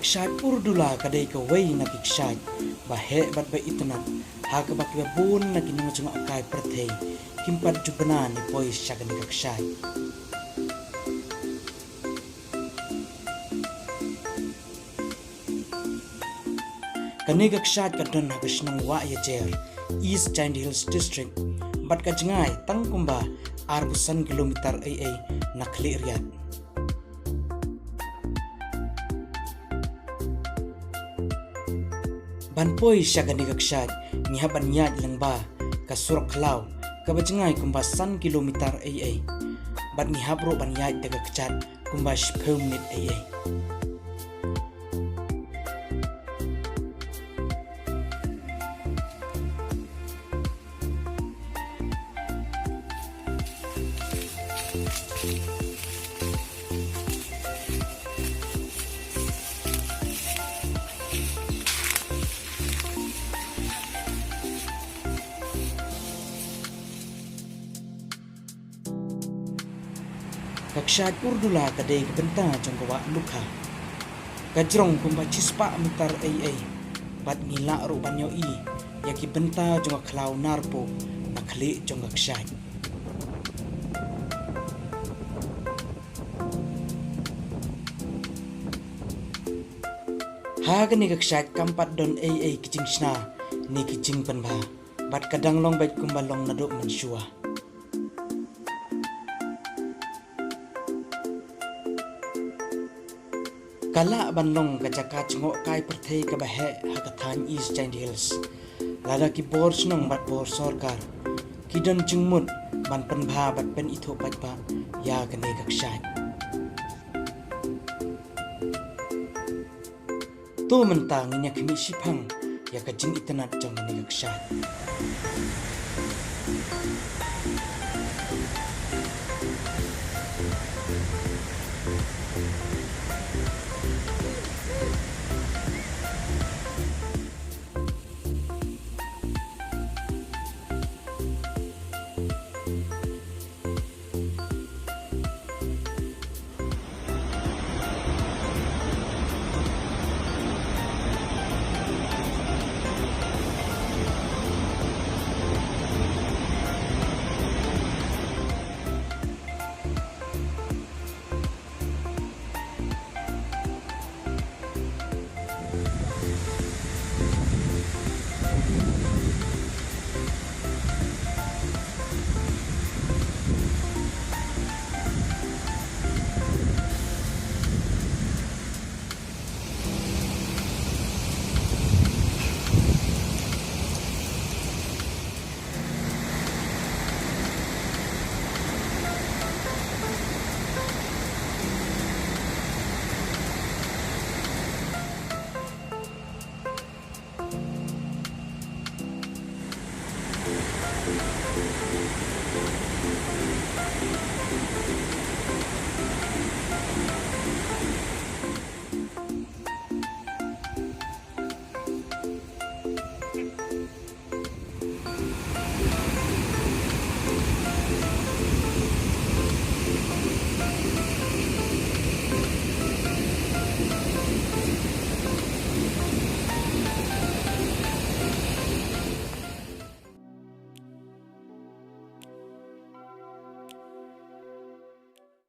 Kaksyat Urdula kadai ka way na kiksyat, bahe bat ba itanat, haga ba kibabun na kinunga akay pertay, kimpad jubana ni pois siya kani kaksyat. Kani kaksyat kadon hagas ng Wahiajer, East Jaintia District, bat kajngay tangkumba arbusan kilometer ay nakli riyad. Banpoy siya gani kaksyat, ngihaban yad lang ba, kasurak kalaw, kabajangay kumba 1 kilometer ay, bat ngihabro ban yad daga kaksyat, kumba 10 minit ay. Kaksyat Urdula kadai kebenta jong kawa lukha. Kajrong kumba cispa meter ay, bat ngila ro banyo yaki benta jong klau narpo nakli jong kaksyat. Haga ni kaksyat kampat don ay kijing sna ni kijing penba, bat kadang long bait kumba long nadok mensua. Kala banlong kajaka cengok kai perthai ka bahe hakathan East Jaintia Hills. Lada ki bor snong bat bor sorkar. Kidon jengmut ban penbha bat pen itho patpa ya kane kaksyat. To mentang nya kemi sipang ya kajing itanat jong kane kaksyat.